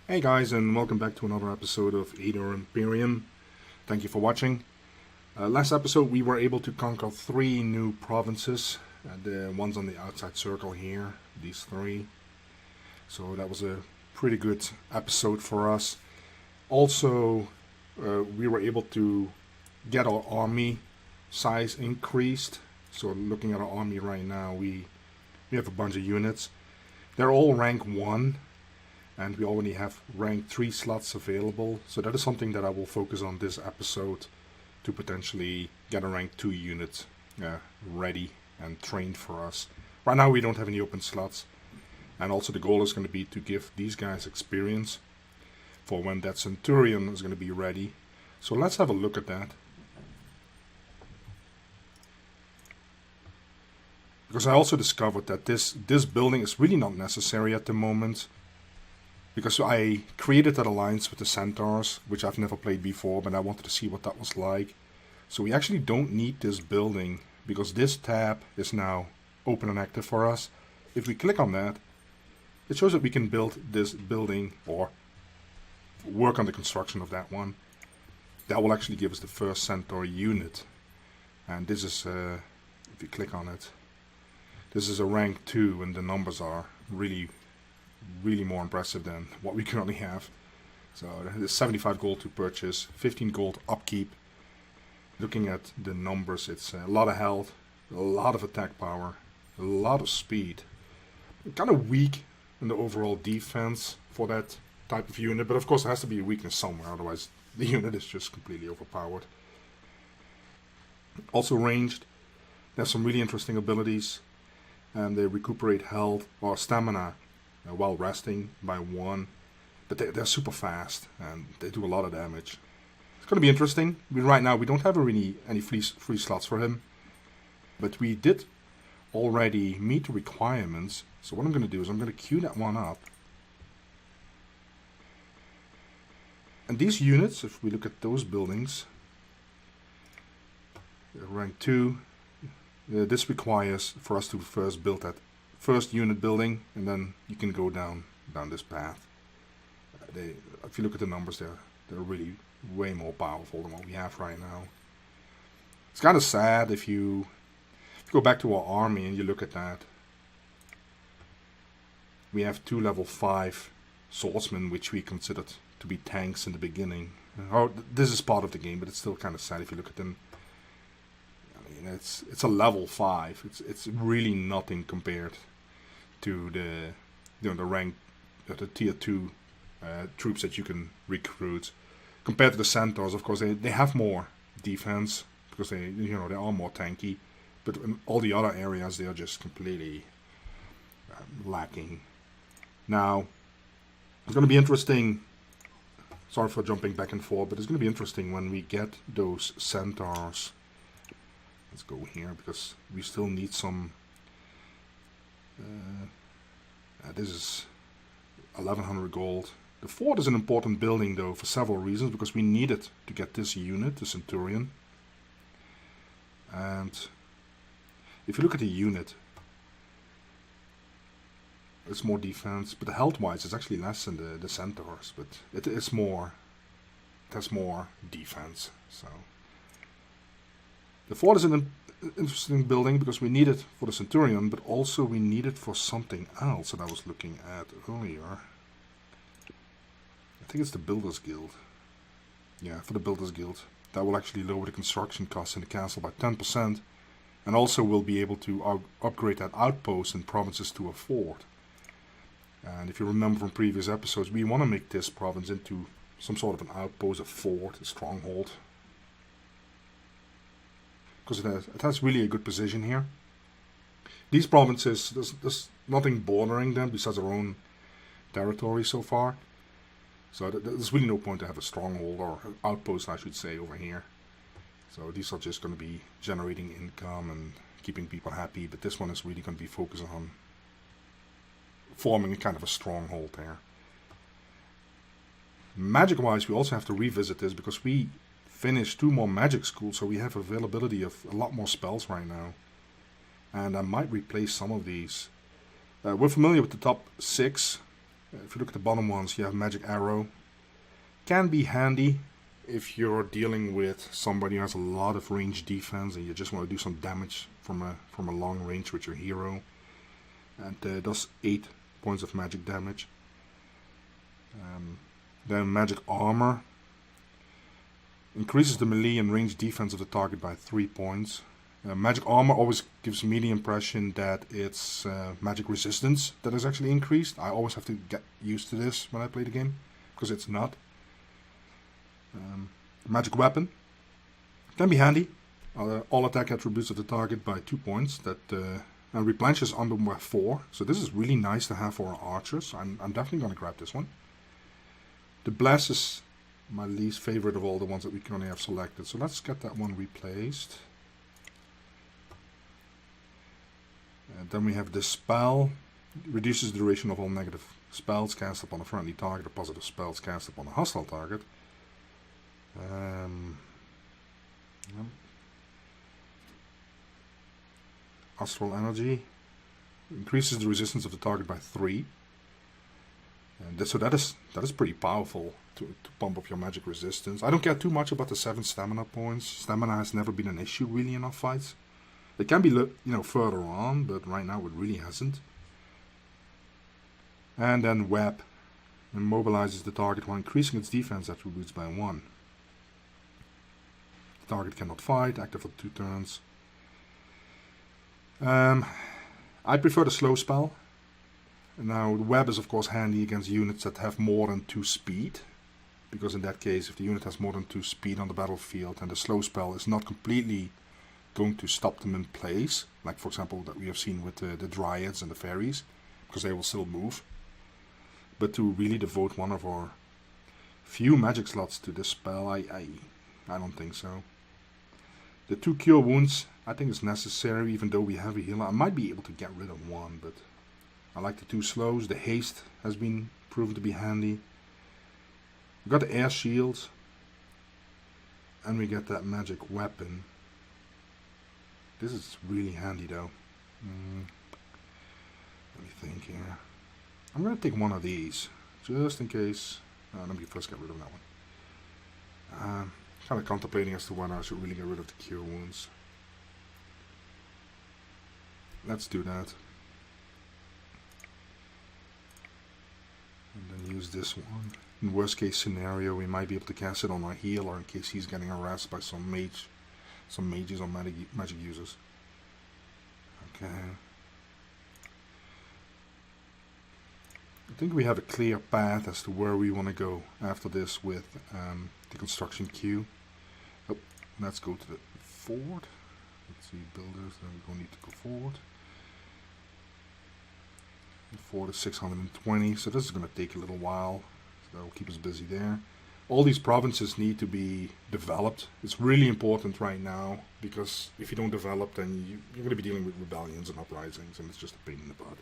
Hey guys, and welcome back to another episode of Eador Imperium. Thank you for watching. Last episode we were able to conquer 3 new provinces. The ones on the outside circle here, these 3. So that was a pretty good episode for us. Also, we were able to get our army size increased. So looking at our army right now, we have a bunch of units. They're all rank 1. And we already have rank 3 slots available, so that is something that I will focus on this episode to potentially get a rank 2 unit ready and trained for us. Right now we don't have any open slots, and also the goal is going to be to give these guys experience for when that Centurion is going to be ready. So let's have a look at that. Because I also discovered that this building is really not necessary at the moment. Because I created that alliance with the Centaurs, which I've never played before, but I wanted to see what that was like. So we actually don't need this building, because this tab is now open and active for us. If we click on that, it shows that we can build this building, or work on the construction of that one. That will actually give us the first Centaur unit. And this is, if you click on it, this is a rank 2, and the numbers are really more impressive than what we currently have. So there's 75 gold to purchase, 15 gold upkeep. Looking at the numbers, it's a lot of health, a lot of attack power, a lot of speed. Kind of weak in the overall defense for that type of unit, but of course there has to be a weakness somewhere, otherwise the unit is just completely overpowered. Also ranged, there's some really interesting abilities, and they recuperate health or stamina while resting by 1, but they're super fast and they do a lot of damage. It's going to be interesting. Right now we don't have any free slots for him, but we did already meet the requirements. So what I'm going to do is I'm going to queue that one up. And these units, if we look at those buildings, rank 2, this requires for us to first build that first unit building, and then you can go down this path. If you look at the numbers, they're really way more powerful than what we have right now. It's kind of sad if you go back to our army and you look at that. We have 2 level 5 swordsmen, which we considered to be tanks in the beginning. Oh, this is part of the game, but it's still kind of sad if you look at them. I mean, it's a level 5. It's really nothing compared to the rank, the tier 2 troops that you can recruit. Compared to the Centaurs, of course, they have more defense because they are more tanky. But in all the other areas, they are just completely lacking. Now, it's going to be interesting. Sorry for jumping back and forth, but it's going to be interesting when we get those Centaurs. Let's go here because we still need some. This is 1100 gold. The fort is an important building though for several reasons, because we need it to get this unit, the Centurion. And if you look at the unit, it's more defense, but the health wise it's actually less than the Centaurs, but it has more defense. So the fort is an interesting building because we need it for the Centurion, but also we need it for something else that I was looking at earlier. I think it's the Builders Guild. Yeah, for the Builders Guild. That will actually lower the construction costs in the castle by 10%, and also we'll be able to upgrade that outpost in provinces to a fort. And if you remember from previous episodes, we want to make this province into some sort of an outpost, a fort, a stronghold. Because it has really a good position here. These provinces, there's nothing bordering them besides our own territory so far. So there's really no point to have a stronghold, or an outpost I should say, over here. So these are just going to be generating income and keeping people happy, but this one is really going to be focused on forming a kind of a stronghold there. Magic wise, we also have to revisit this because we finished 2 more magic schools, so we have availability of a lot more spells right now. And I might replace some of these. We're familiar with the top 6 If you look at the bottom ones, you have Magic Arrow. Can be handy if you're dealing with somebody who has a lot of range defense and you just want to do some damage from a long range with your hero. And does 8 points of magic damage. Then Magic Armor increases the melee and range defense of the target by 3 points. Magic Armor always gives me the impression that it's magic resistance that is actually increased. I always have to get used to this when I play the game, because it's not. Magic Weapon can be handy. All attack attributes of the target by 2 points. That and replenishes on them by 4. So this is really nice to have for our archers. I'm definitely going to grab this one. The Bless is my least favorite of all the ones that we currently have selected. So let's get that one replaced. And then we have the Spell. It reduces the duration of all negative spells cast upon a friendly target or positive spells cast upon a hostile target. Yeah. Astral Energy increases the resistance of the target by 3. And so that is pretty powerful to pump up your magic resistance. I don't care too much about the 7 stamina points. Stamina has never been an issue really in our fights. It can be further on, but right now it really hasn't. And then Web immobilizes the target while increasing its defense attributes by 1. The target cannot fight, active for 2 turns. I prefer the slow spell. Now the Web is of course handy against units that have more than 2 speed, because in that case if the unit has more than 2 speed on the battlefield and the slow spell is not completely going to stop them in place, like for example that we have seen with the Dryads and the Fairies, because they will still move. But to really devote one of our few magic slots to this spell, I don't think so. The 2 Cure Wounds I think is necessary, even though we have a healer. I might be able to get rid of 1, but I like the 2 slows. The haste has been proven to be handy. We got the air shields, and we get that magic weapon. This is really handy though. Let me think here. I'm gonna take one of these just in case. Let me first get rid of that one. Kind of contemplating as to whether I should really get rid of the Cure Wounds. Let's do that. And then use this one. In worst case scenario, we might be able to cast it on our healer in case he's getting harassed by some mages or magic users. Okay. I think we have a clear path as to where we want to go after this with the construction queue. Oh, let's go to the fort. Let's see, builders, then we don't need to go forward. The fort is 620, so this is going to take a little while. So that will keep us busy there. All these provinces need to be developed. It's really important right now, because if you don't develop, then you're going to be dealing with rebellions and uprisings, and it's just a pain in the butt.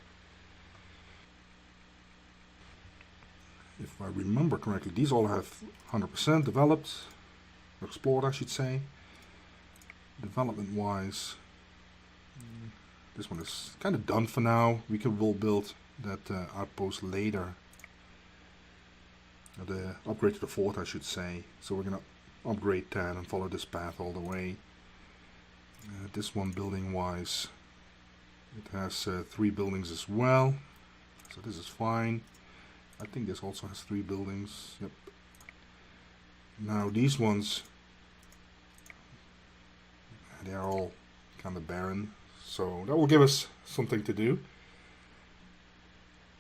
If I remember correctly, these all have 100% developed, explored I should say. Development wise, this one is kind of done for now. Will build that outpost later. The upgrade to the fort I should say. So we're going to upgrade that and follow this path all the way. This one building wise, it has 3 buildings as well. So this is fine. I think this also has 3 buildings. Yep. Now these ones, they are all kind of barren. So that will give us something to do.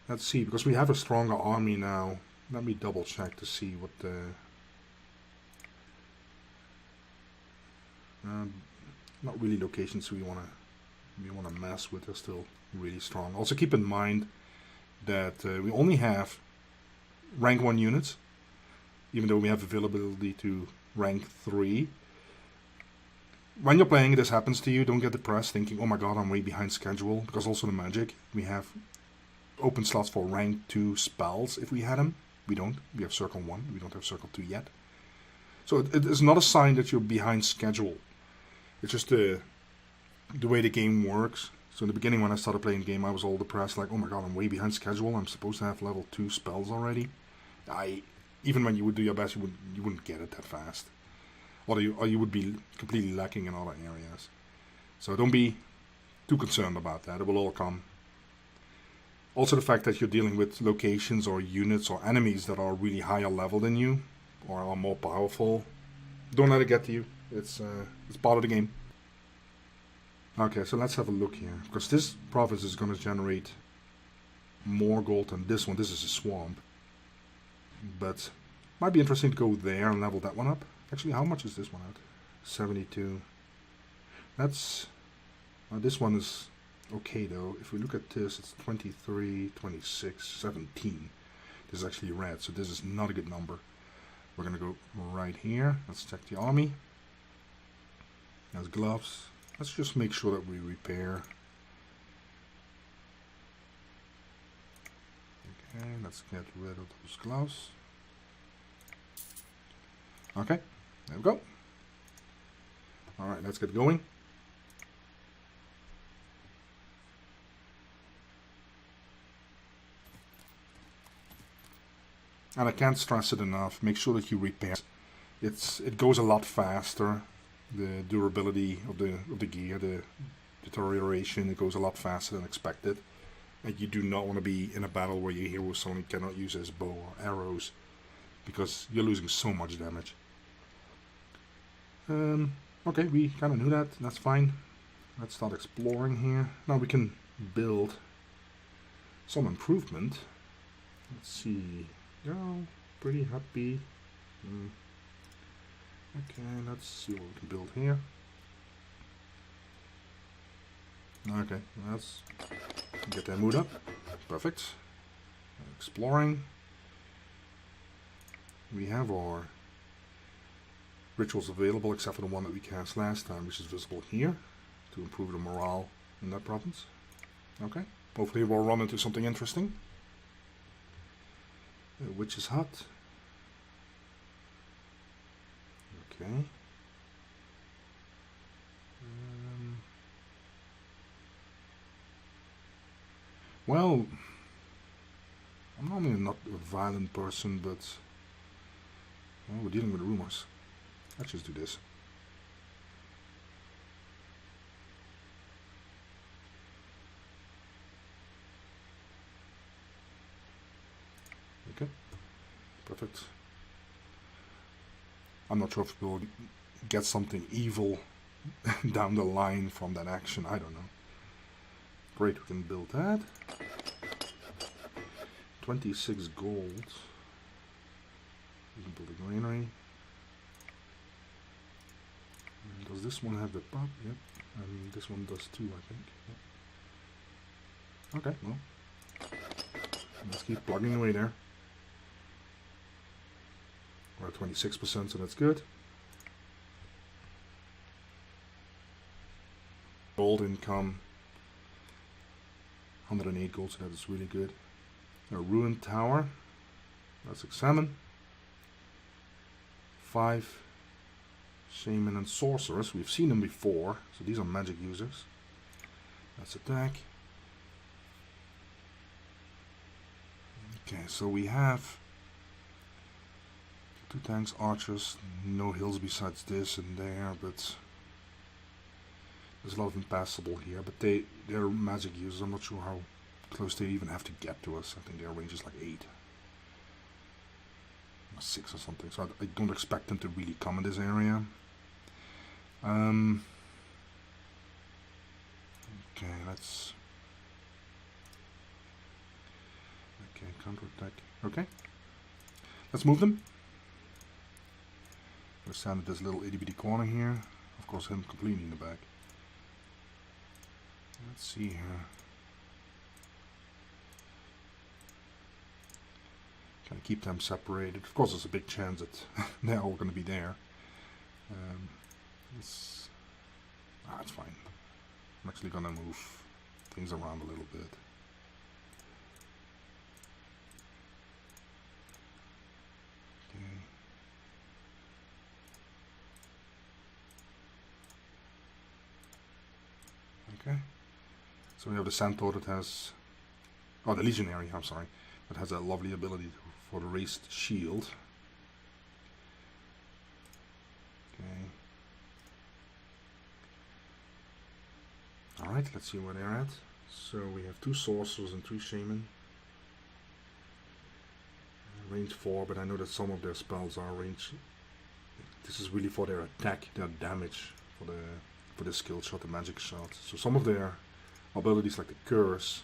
Let's see, because we have a stronger army now. Let me double check to see what the... not really locations we want to mess with. They're still really strong. Also keep in mind that we only have rank 1 units, even though we have availability to rank 3. When you're playing, this happens to you, don't get depressed thinking, oh my god, I'm way behind schedule, because also the magic, we have open slots for rank 2 spells if we had them. We don't. We have circle 1, we don't have circle 2 yet. So it is not a sign that you're behind schedule. It's just the way the game works. So in the beginning when I started playing the game, I was all depressed, like, oh my god, I'm way behind schedule. I'm supposed to have level 2 spells already. Even when you would do your best, you wouldn't get it that fast. Or you would be completely lacking in other areas. So don't be too concerned about that. It will all come. Also the fact that you're dealing with locations or units or enemies that are really higher level than you or are more powerful. Don't let it get to you. It's part of the game. Okay, so let's have a look here. Because this province is going to generate more gold than this one. This is a swamp. But might be interesting to go there and level that one up. Actually, how much is this one at? 72. That's... this one is okay though. If we look at this, it's 23, 26, 17. This is actually red, so this is not a good number. We're going to go right here. Let's check the army. There's gloves. Let's just make sure that we repair. Okay, let's get rid of those gloves. Okay, there we go. Alright, let's get going. And I can't stress it enough, make sure that you repair. It goes a lot faster. The durability of the gear, the deterioration, it goes a lot faster than expected. And you do not want to be in a battle where your hero suddenly cannot use his bow or arrows, because you're losing so much damage. Okay, we kind of knew that. That's fine. Let's start exploring here. Now we can build some improvement. Let's see. Oh, pretty happy. Okay, let's see what we can build here. Okay, let's get that mood up. Perfect. Exploring. We have our rituals available, except for the one that we cast last time, which is visible here, to improve the morale in that province. Okay, hopefully we'll run into something interesting. Witch's hut. Okay. Well, I'm normally not a violent person, but well, we're dealing with rumors. Let's just do this. Okay, perfect. I'm not sure if we'll get something evil down the line from that action. I don't know. Great, we can build that. 26 gold. We can build a granary. And does this one have the pop? Yep. And this one does too, I think. Yep. Okay, well. Let's keep plugging away there. We're at 26%, so that's good. Gold income. 108 gold, so that is really good. A ruined tower. Let's examine. 5 shaman and sorcerers. We've seen them before, so these are magic users. Let's attack. Okay, so we have 2 tanks, archers, no hills besides this and there, but there's a lot of impassable here. But they're magic users. I'm not sure how close they even have to get to us. I think their range is like 8 or 6 or something. So I don't expect them to really come in this area. Okay, let's. Okay, counterattack. Okay, let's move them. We'll stand at this little itty bitty corner here. Of course, him completely in the back. Let's see here. Kind of keep them separated. Of course, there's a big chance that they're all going to be there. It's fine. I'm actually going to move things around a little bit. Okay. So we have the Centaur that has, oh, the Legionary, I'm sorry, that has a lovely ability for the raised shield. Okay. Alright, let's see where they're at. So we have 2 sorcerers and 3 shaman. Range 4, but I know that some of their spells are range. This is really for their attack, their damage, for the skill shot, the magic shot. So some of their abilities, like the curse,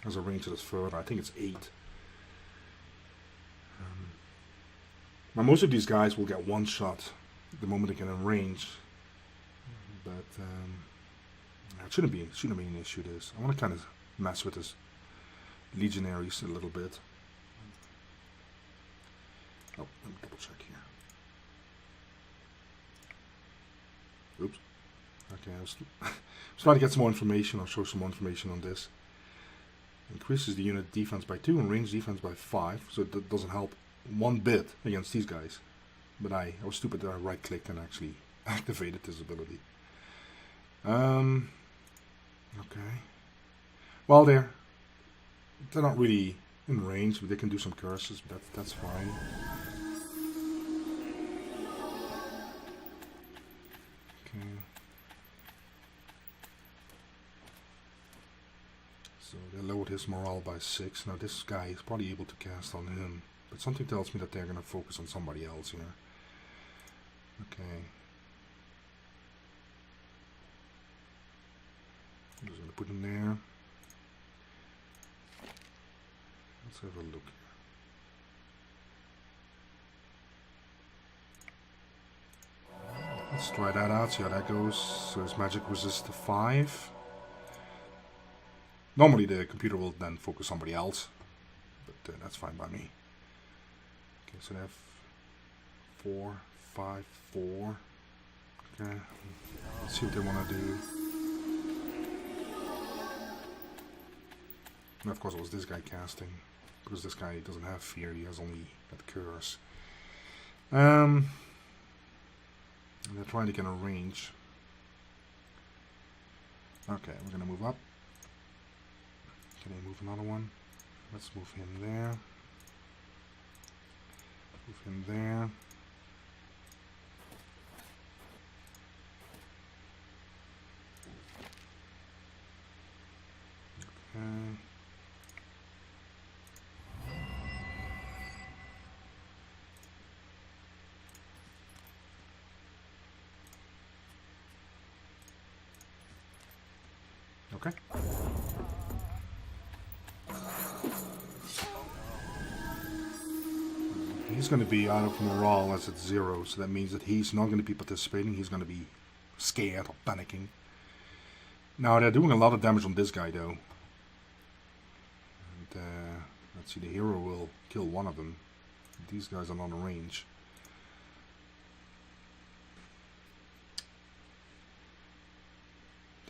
has a range that is further. I think it's 8. Now most of these guys will get 1 shot the moment they get in range, but it shouldn't be an issue. This I want to kind of mess with this legionaries a little bit. Oh, let me double check here. Oops. Okay, I was trying to get some more information. I'll show some more information on this. Increases the unit defense by 2 and range defense by 5, so that doesn't help one bit against these guys. But I was stupid that I right-clicked and actually activated this ability. Okay. Well, they're not really in range, but they can do some curses, but that's fine. Okay. So they lowered his morale by 6. Now this guy is probably able to cast on him, but something tells me that they're going to focus on somebody else here. Okay. I'm just going to put him there. Let's have a look here. Let's try that out, see how that goes. So his magic resist to 5. Normally the computer will then focus somebody else, but that's fine by me. Okay, so they have 4, 5, 4. Okay, let's see what they want to do. And of course it was this guy casting, because this guy doesn't have fear, he has only that curse. And they're trying to get a range. Okay, we're gonna move up. Can I move another one? Let's move him there. Move him there. Okay. Okay. He's going to be out of morale as it's 0, so that means that he's not going to be participating. He's going to be scared or panicking. Now they're doing a lot of damage on this guy though. And let's see, the hero will kill one of them. These guys are not in range.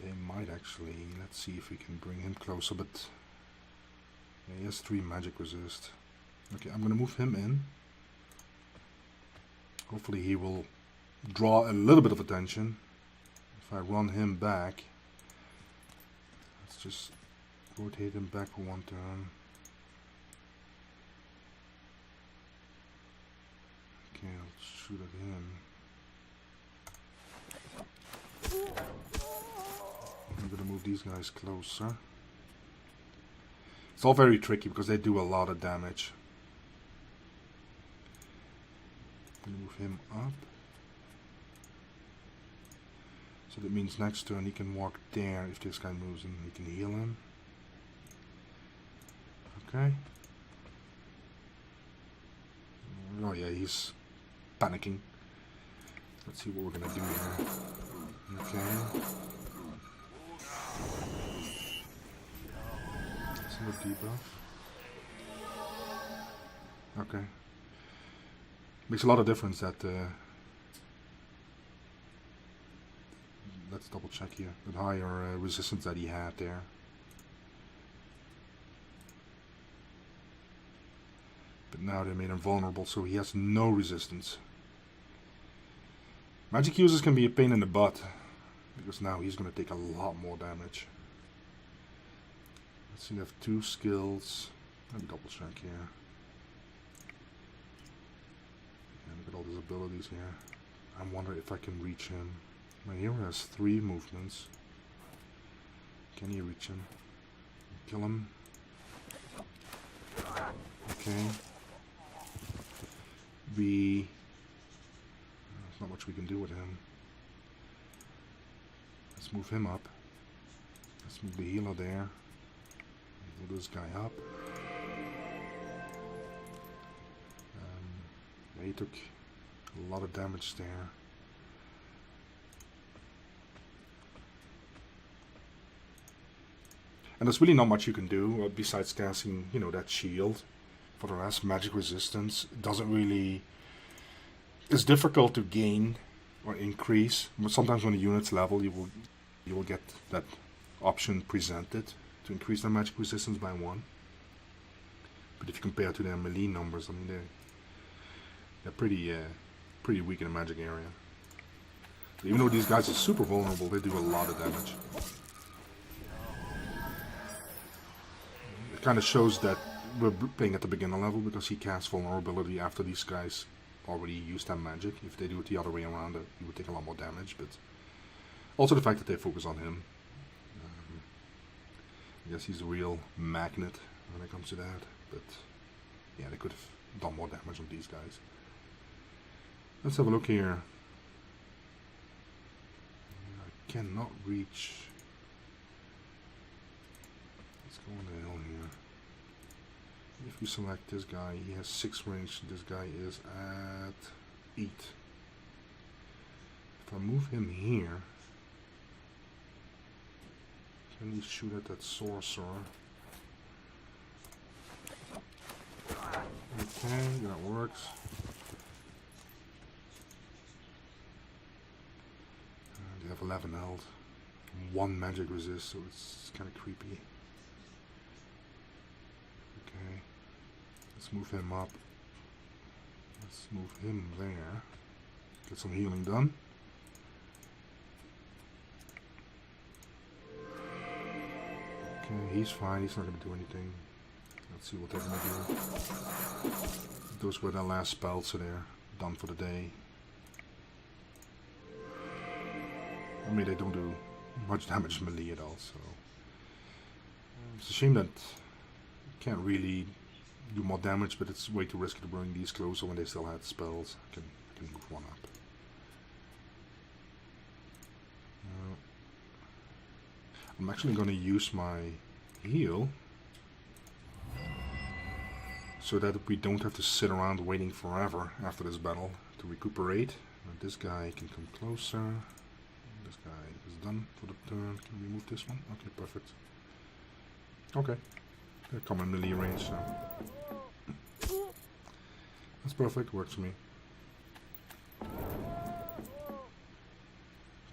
They might actually, let's see if we can bring him closer, but yeah, he has 3 magic resist. Okay, I'm gonna move him in. Hopefully he will draw a little bit of attention. If I run him back, let's just rotate him back for 1 turn. Okay, I'll shoot at him. I'm gonna move these guys closer. It's all very tricky because they do a lot of damage. I'm gonna move him up. So that means next turn he can walk there if this guy moves and we can heal him. Okay. Oh yeah, he's panicking. Let's see what we're gonna do here. Okay. Some debuff. Okay. Makes a lot of difference that let's double check here. That higher resistance that he had there. But now they made him vulnerable, so he has no resistance. Magic users can be a pain in the butt, because now he's going to take a lot more damage. Let's see, they have 2 skills. Let me double check here. Yeah, look at all these abilities here. I wonder if I can reach him. My hero has 3 movements. Can you reach him? Kill him. Okay. There's not much we can do with him. Let's move him up. Let's move the healer there. Move this guy up. He took a lot of damage there. And there's really not much you can do besides casting, you know, that shield. For the rest, magic resistance doesn't really... It's difficult to gain or increase. But sometimes when the unit's level, you will get that option presented to increase their magic resistance by 1. But if you compare to their melee numbers, I mean, they're pretty weak in the magic area. So even though these guys are super vulnerable, they do a lot of damage. It kind of shows that we're playing at the beginner level because he casts vulnerability after these guys already used their magic. If they do it the other way around, he would take a lot more damage. But also the fact that they focus on him. I guess he's a real magnet when it comes to that. But yeah, they could have done more damage on these guys. Let's have a look here. I cannot reach. Let's go on the hill here. If we select this guy, he has 6 range. This guy is at 8. If I move him here, can he shoot at that sorcerer? Okay, that works. They have 11 health, 1 magic resist, so it's kind of creepy. Okay, let's move him up. Let's move him there. Get some healing done. Okay, he's fine. He's not going to do anything. Let's see what they're going to do. Those were their last spells, so they're done for the day. I mean, they don't do much damage melee at all, so it's a shame that you can't really do more damage, but it's way too risky to bring these closer when they still had spells. I can move one up. I'm actually going to use my heal so that we don't have to sit around waiting forever after this battle to recuperate. And this guy can come closer. This guy is done for the turn. Can we move this one? Okay, perfect. Okay. They come in melee range, so that's perfect, works for me.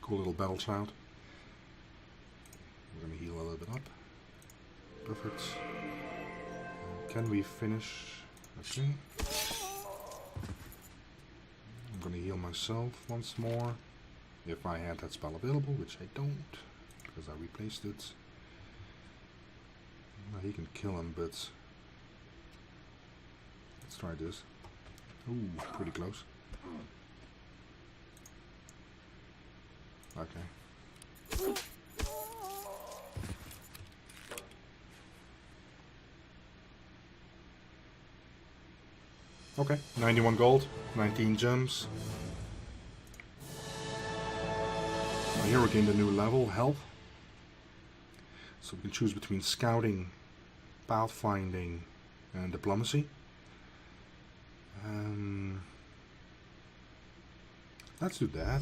Cool little battle child. We're gonna heal a little bit up. Perfect. Can we finish? Okay. I'm gonna heal myself once more. If I had that spell available, which I don't, because I replaced it. Well, he can kill him, but let's try this. Ooh, pretty close. Okay. Okay, 91 gold, 19 gems. Here we gained a new level, health. So we can choose between scouting, pathfinding, and diplomacy. Let's do that.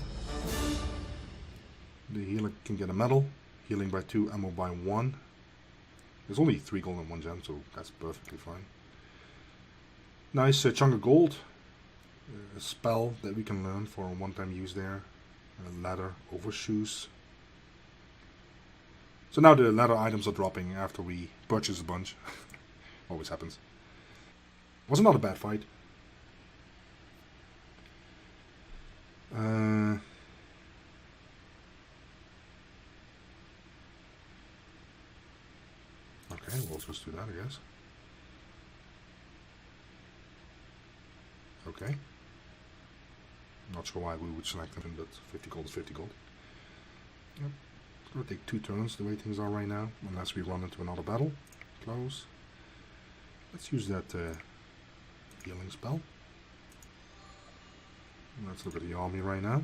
The healer can get a medal, healing by 2, ammo by 1. There's only 3 gold and 1 gem, so that's perfectly fine. Nice chunk of gold. A spell that we can learn for a one-time use there. Ladder overshoes. So now the ladder items are dropping after we purchase a bunch. Always happens. Was not a bad fight. Okay. Okay, we'll just do that, I guess. Okay. Not sure why we would select them, but 50 gold is 50 gold. Yep. It's going to take 2 turns the way things are right now, unless we run into another battle. Close. Let's use that healing spell. Let's look at the army right now.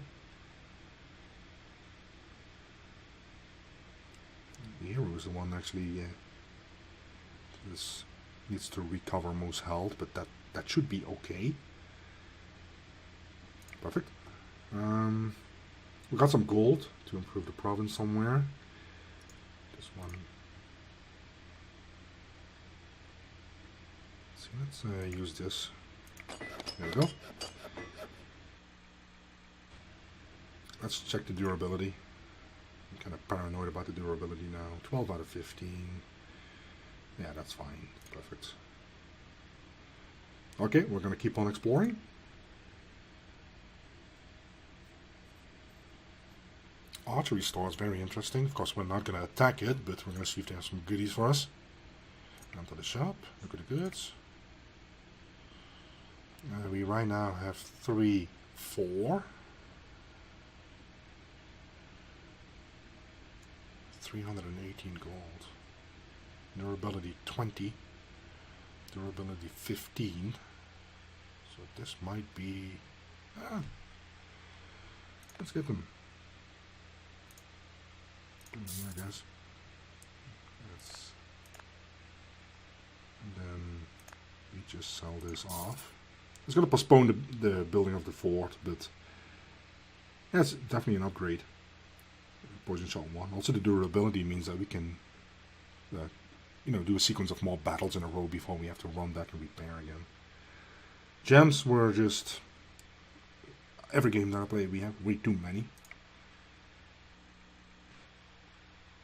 The hero is the one actually this needs to recover most health, but that should be okay. Perfect. We got some gold to improve the province somewhere. This one. Let's use this. There we go. Let's check the durability. I'm kind of paranoid about the durability now. 12 out of 15. Yeah, that's fine. Perfect. Okay, we're going to keep on exploring. Archery store is very interesting. Of course, we're not going to attack it, but we're going to see if they have some goodies for us. Enter the shop. Look at the goods. We right now have 3, 4. 318 gold. Durability 20. Durability 15. So this might be... let's get them. I guess. And then we just sell this off. It's going to postpone the building of the fort, but yeah, it's definitely an upgrade. Poison shot 1. Also, the durability means that we can, do a sequence of more battles in a row before we have to run back and repair again. Gems were just every game that I play, we have way too many.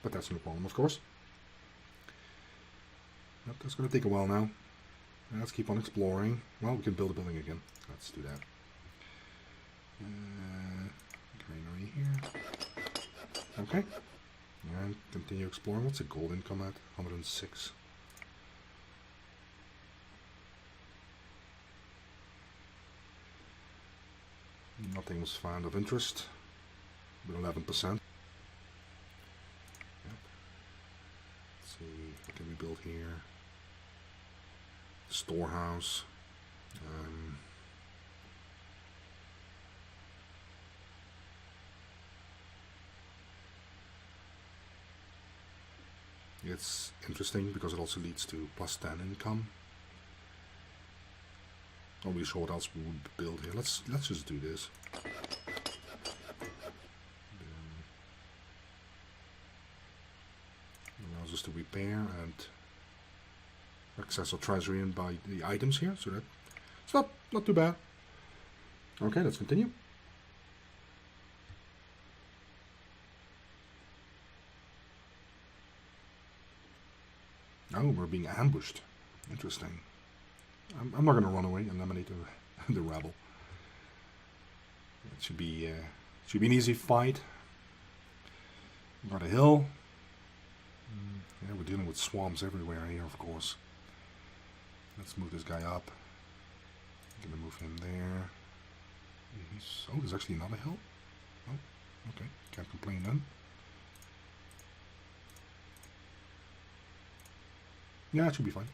But that's no problem, of course. Yep, that's going to take a while now. Let's keep on exploring. Well, we can build a building again. Let's do that. Granary here. Okay. And continue exploring. What's the gold income at? 106. Nothing was found of interest. With 11%. Yep. Let's see. What can we build here? Storehouse. It's interesting because it also leads to +10 income. Not really sure what else we would build here. Let's just do this. Allows us to repair and access our treasury and buy the items here, so that it's not too bad. Okay, let's continue. Oh, we're being ambushed. Interesting. I'm not going to run away and eliminate the rebel. It should be an easy fight. Got a hill. Yeah, we're dealing with swamps everywhere here, of course. Let's move this guy up. I'm gonna move him there. Oh, there's actually another hill. Oh, okay. Can't complain then. Yeah, it should be fine.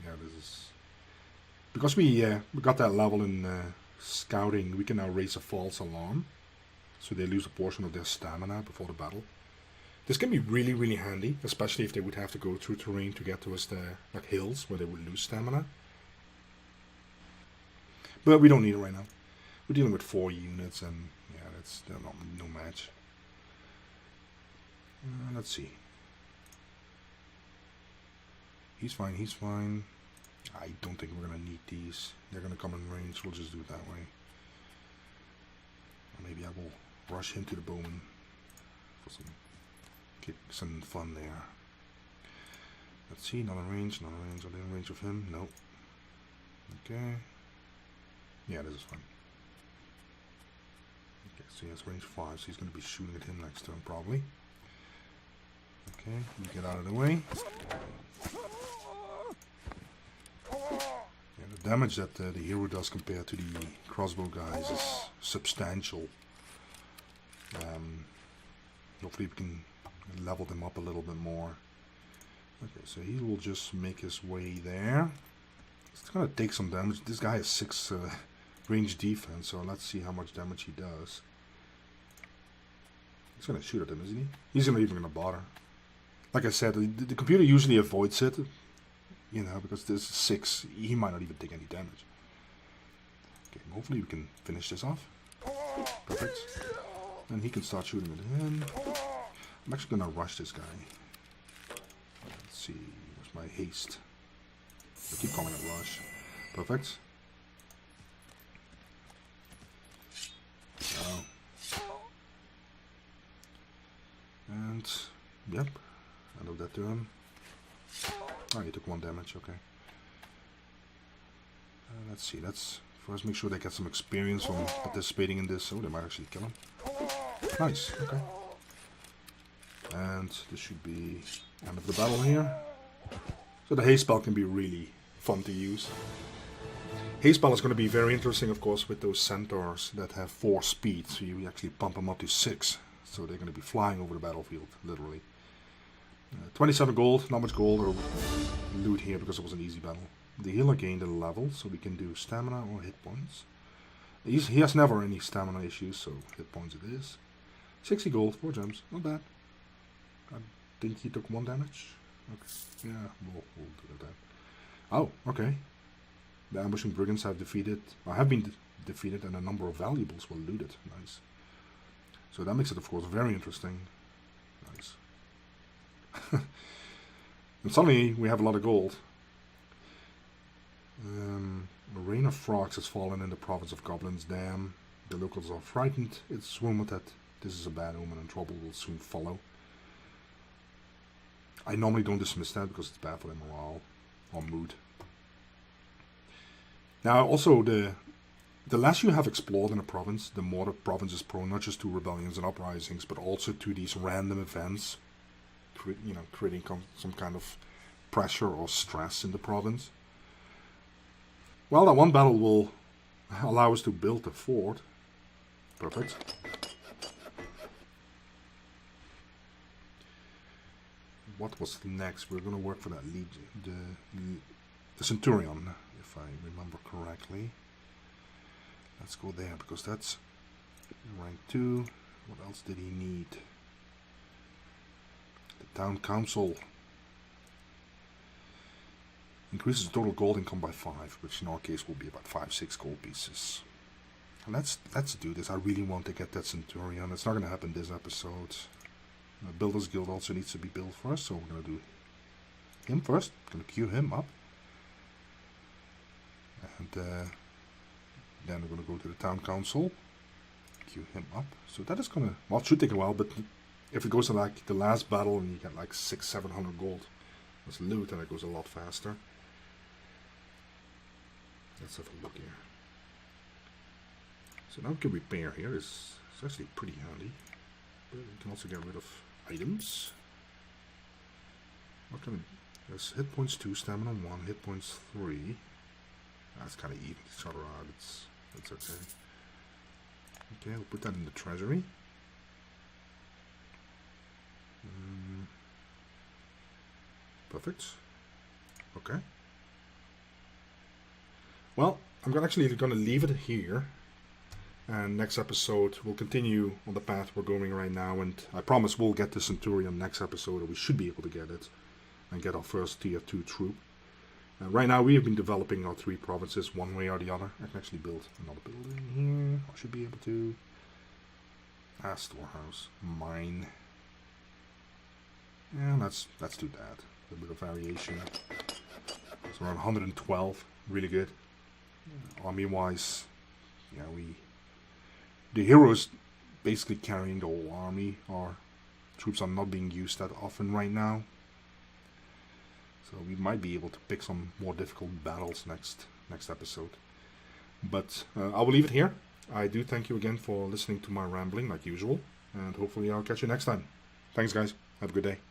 Yeah, this is because we got that level in scouting. We can now raise a false alarm, so they lose a portion of their stamina before the battle. This can be really, really handy, especially if they would have to go through terrain to get towards the hills where they would lose stamina. But we don't need it right now. We're dealing with 4 units, and yeah, they're not no match. Let's see. He's fine. He's fine. I don't think we're gonna need these. They're gonna come in range. We'll just do it that way. Or maybe I will rush into the bowman for some fun there. Let's see. Not in range. Not in range. Are they in range of him? Nope. Okay. Yeah, this is fine. Okay, so he has range 5, so he's going to be shooting at him next turn, probably. Okay, you get out of the way. Yeah, the damage that the hero does compared to the crossbow guys is substantial. Hopefully we can level them up a little bit more. Okay, so he will just make his way there. It's gonna take some damage. This guy has 6 range defense, so let's see how much damage he does. He's gonna shoot at him, isn't he? He's not even gonna bother. Like I said, the computer usually avoids it, you know, because this is 6. He might not even take any damage. Okay, hopefully we can finish this off. Perfect. And he can start shooting at him. I'm actually gonna rush this guy. Let's see, where's my haste? I keep calling it rush. Perfect. And, yep, end of that turn. Oh, he took 1 damage, okay. Let's see, let's first make sure they get some experience from participating in this. Oh, they might actually kill him. Nice, okay. And this should be end of the battle here. So the haste spell can be really fun to use. Haste spell is going to be very interesting, of course, with those centaurs that have 4 speed. So you actually pump them up to 6. So they're going to be flying over the battlefield, literally. 27 gold, not much gold or loot here because it was an easy battle. The healer gained a level, so we can do stamina or hit points. He has never any stamina issues, so hit points it is. 60 gold, 4 gems, not bad. I think he took 1 damage. Okay, yeah, we'll do that. Oh, okay. The ambushing brigands have been defeated, and a number of valuables were looted. Nice. So that makes it, of course, very interesting. Nice. And suddenly we have a lot of gold. A rain of frogs has fallen in the province of Goblin's Dam. The locals are frightened. It's rumored that this is a bad omen and trouble will soon follow. I normally don't dismiss that because it's bad for their morale or mood. Now, also, the less you have explored in a province, the more the province is prone not just to rebellions and uprisings, but also to these random events, creating some kind of pressure or stress in the province. Well, that one battle will allow us to build a fort. Perfect. What was next? We're going to work for that legion, the Centurion, if I remember correctly. Let's go there, because that's rank 2. What else did he need? The town council. Increases the total gold income by 5, which in our case will be about 5-6 gold pieces. And let's do this. I really want to get that Centurion. It's not going to happen this episode. The Builders Guild also needs to be built first, so we're going to do him first. Going to queue him up. And then we're going to go to the town council. Queue him up. So that is going to, well, it should take a while, but if it goes to like the last battle and you get like 600-700 gold as loot, then it goes a lot faster. Let's have a look here. So now we can repair here. It's actually pretty handy. But we can also get rid of items. What kind of, there's hit points 2, stamina 1, hit points 3. That's kind of even each other out. It's okay. Okay, we'll put that in the treasury. Perfect. Okay. Well, I'm actually going to leave it here. And next episode, we'll continue on the path we're going right now. And I promise we'll get the Centurion next episode, or we should be able to get it. And get our first tier 2 troop. Right now we have been developing our 3 provinces one way or the other. I can actually build another building here. I should be able to. Storehouse. Mine. Yeah, let's do that. A little bit of variation. It's around 112. Really good. Army-wise, yeah, the heroes basically carrying the whole army. Our troops are not being used that often right now. So we might be able to pick some more difficult battles next episode. But I will leave it here. I do thank you again for listening to my rambling like usual. And hopefully I'll catch you next time. Thanks guys. Have a good day.